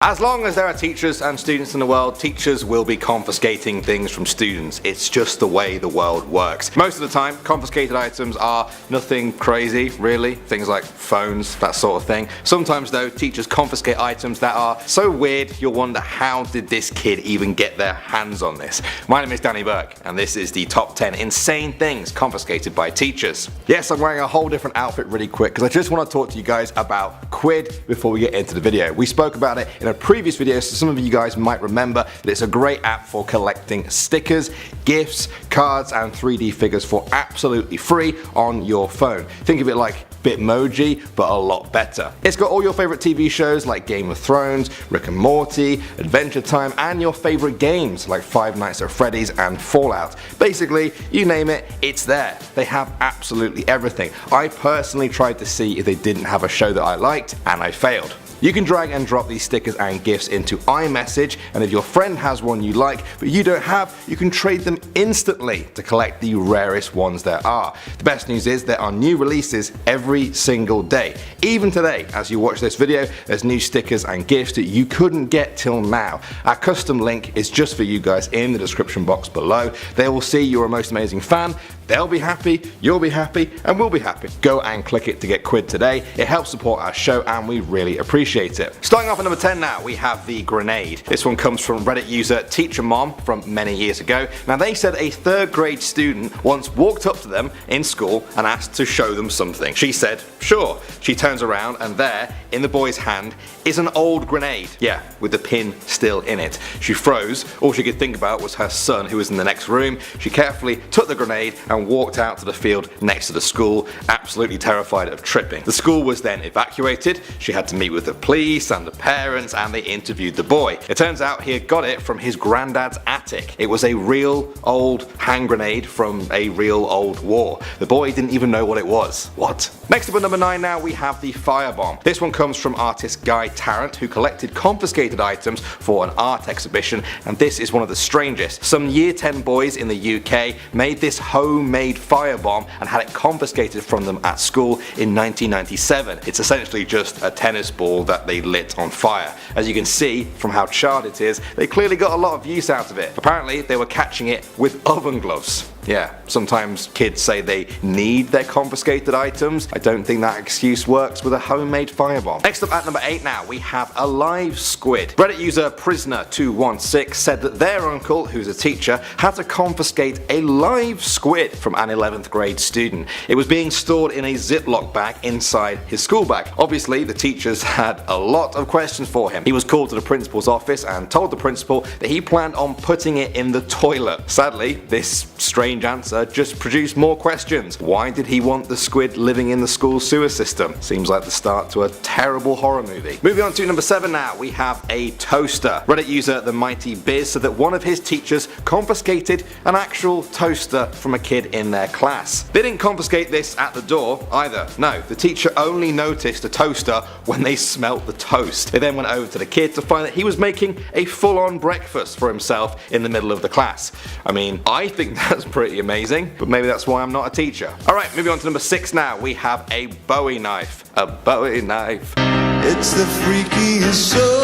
As long as there are teachers and students in the world, teachers will be confiscating things from students. It's just the way the world works. Most of the time, confiscated items are nothing crazy, really. Things like phones, that sort of thing. Sometimes though, teachers confiscate items that are so weird you'll wonder, how did this kid even get their hands on this? My name is Danny Burke, and this is the top 10 insane things confiscated by teachers. Yes, I'm wearing a whole different outfit really quick because I just want to talk to you guys about Quid before we get into the video. We spoke about it in a previous video, so some of you guys might remember that it's a great app for collecting stickers, gifts, cards and 3D figures for absolutely free on your phone. Think of it like Bitmoji, but a lot better. It's got all your favorite TV shows like Game of Thrones, Rick and Morty, Adventure Time, and your favorite games like Five Nights at Freddy's and Fallout. Basically, you name it, it's there. They have absolutely everything. I personally tried to see if they didn't have a show that I liked, and I failed. You can drag and drop these stickers and gifts into iMessage, and if your friend has one you like but you don't have, you can trade them instantly to collect the rarest ones there are. The best news is there are new releases every single day. Even today, as you watch this video, there's new stickers and gifts that you couldn't get till now. Our custom link is just for you guys in the description box below. They will see you're a most amazing fan, they'll be happy, you'll be happy, and we'll be happy. Go and click it to get Quid today. It helps support our show and we really appreciate it. Starting off at number 10 now, we have the grenade. This one comes from Reddit user Teacher Mom from many years ago. Now they said a 3rd grade student once walked up to them in school and asked to show them something. She said, sure. She turns around and there, in the boy's hand, is an old grenade. Yeah, with the pin still in it. She froze. All she could think about was her son who was in the next room. She carefully took the grenade and walked out to the field next to the school, absolutely terrified of tripping. The school was then evacuated. She had to meet with the police and the parents, and they interviewed the boy. It turns out he had got it from his granddad's attic. It was a real old hand grenade from a real old war. The boy didn't even know what it was. What? Next up at number 9 now, we have the firebomb. This one comes from artist Guy Tarrant, who collected confiscated items for an art exhibition, and this is one of the strangest. Some year 10 boys in the UK made this homemade firebomb and had it confiscated from them at school in 1997. It's essentially just a tennis ball that they lit on fire. As you can see from how charred it is, they clearly got a lot of use out of it. Apparently they were catching it with oven gloves. Yeah, sometimes kids say they need their confiscated items. I don't think that excuse works with a homemade firebomb. Next up at number 8 now, we have a live squid. Reddit user Prisoner216 said that their uncle, who's a teacher, had to confiscate a live squid from an 11th grade student. It was being stored in a Ziploc bag inside his school bag. Obviously, the teachers had a lot of questions for him. He was called to the principal's office and told the principal that he planned on putting it in the toilet. Sadly, this strange answer just produced more questions. Why did he want the squid living in the school sewer system? Seems like the start to a terrible horror movie. Moving on to number 7 now, we have a toaster. Reddit user The Mighty Biz said that one of his teachers confiscated an actual toaster from a kid in their class. They didn't confiscate this at the door either. No, the teacher only noticed the toaster when they smelt the toast. They then went over to the kid to find that he was making a full-on breakfast for himself in the middle of the class. I mean, I think that's pretty amazing, but maybe that's why I'm not a teacher. Alright, moving on to number 6 now, we have a Bowie knife. A Bowie knife. It's the freakiest show.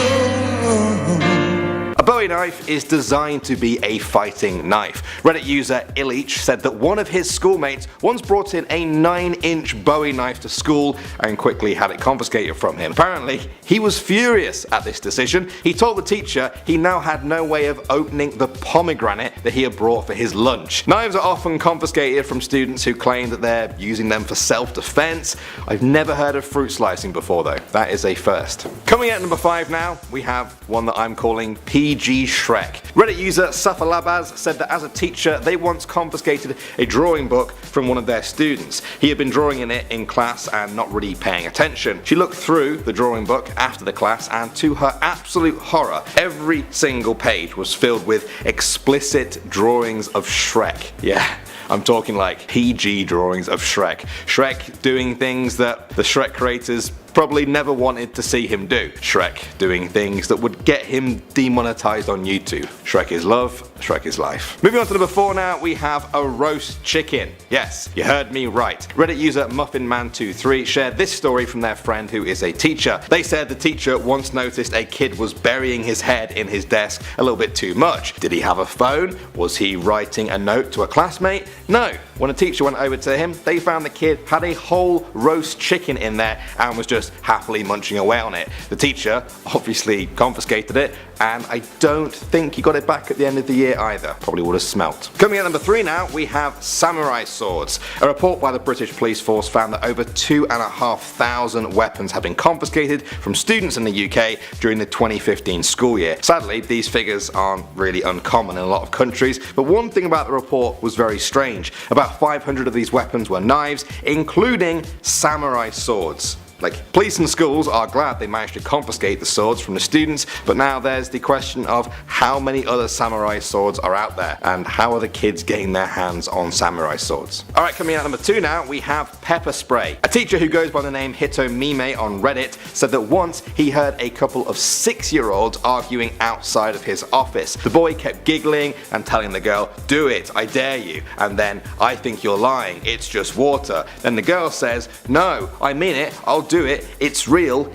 A Bowie knife is designed to be a fighting knife. Reddit user Illich said that one of his schoolmates once brought in a 9-inch Bowie knife to school and quickly had it confiscated from him. Apparently, he was furious at this decision. He told the teacher he now had no way of opening the pomegranate that he had brought for his lunch. Knives are often confiscated from students who claim that they're using them for self-defense. I've never heard of fruit slicing before though. That is a first. Coming at number 5 now, we have one that I'm calling PG Shrek. Reddit user Safalabaz said that as a teacher they once confiscated a drawing book from one of their students. He had been drawing in it in class and not really paying attention. She looked through the drawing book after the class and to her absolute horror, every single page was filled with explicit drawings of Shrek. Yeah. I'm talking like PG drawings of Shrek. Shrek doing things that the Shrek creators probably never wanted to see him do. Shrek doing things that would get him demonetized on YouTube. Shrek is love, Shrek is life. Moving on to number 4 now, we have a roast chicken. Yes, you heard me right. Reddit user MuffinMan23 shared this story from their friend who is a teacher. They said the teacher once noticed a kid was burying his head in his desk a little bit too much. Did he have a phone? Was he writing a note to a classmate? No. When a teacher went over to him, they found the kid had a whole roast chicken in there and was just happily munching away on it. The teacher obviously confiscated it, and I don't think he got it back at the end of the year either. Probably would have smelt. Coming at number 3 now, we have samurai swords. A report by the British police force found that over 2,500 weapons have been confiscated from students in the UK during the 2015 school year. Sadly, these figures aren't really uncommon in a lot of countries, but one thing about the report was very strange. About 500 of these weapons were knives, including samurai swords. Police and schools are glad they managed to confiscate the swords from the students, but now there's the question of how many other samurai swords are out there, and how are the kids getting their hands on samurai swords. Alright, coming out number 2 now, we have pepper spray. A teacher who goes by the name Hitomime on Reddit said that once he heard a couple of 6-year-olds arguing outside of his office. The boy kept giggling and telling the girl, "Do it, I dare you," and then, "I think you're lying, it's just water." Then the girl says, "No, I mean it, I'll do it, it's real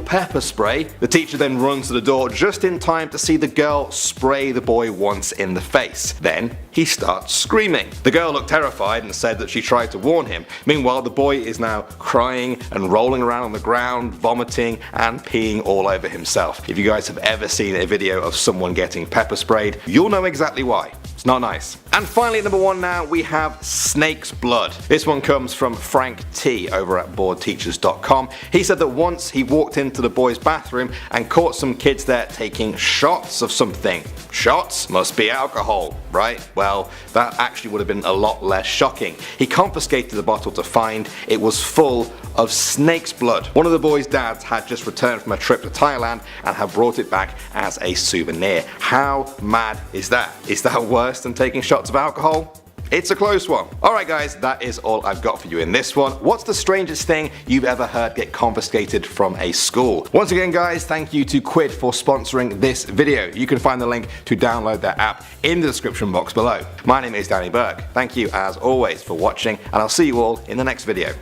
pepper spray." The teacher then runs to the door just in time to see the girl spray the boy once in the face. Then he starts screaming. The girl looked terrified and said that she tried to warn him. Meanwhile, the boy is now crying and rolling around on the ground, vomiting and peeing all over himself. If you guys have ever seen a video of someone getting pepper sprayed, you'll know exactly why. It's not nice. And finally, number 1 now, we have snake's blood. This one comes from Frank T over at boredteachers.com. He said that once he walked into the boys' bathroom and caught some kids there taking shots of something. Shots? Must be alcohol, right? Well, that actually would have been a lot less shocking. He confiscated the bottle to find it was full of snake's blood. One of the boys' dads had just returned from a trip to Thailand and had brought it back as a souvenir. How mad is that? Is that worse than taking shots of alcohol? It's a close one. Alright guys, that is all I've got for you in this one. What's the strangest thing you've ever heard get confiscated from a school? Once again guys, thank you to Quid for sponsoring this video. You can find the link to download their app in the description box below. My name is Danny Burke. Thank you as always for watching, and I'll see you all in the next video.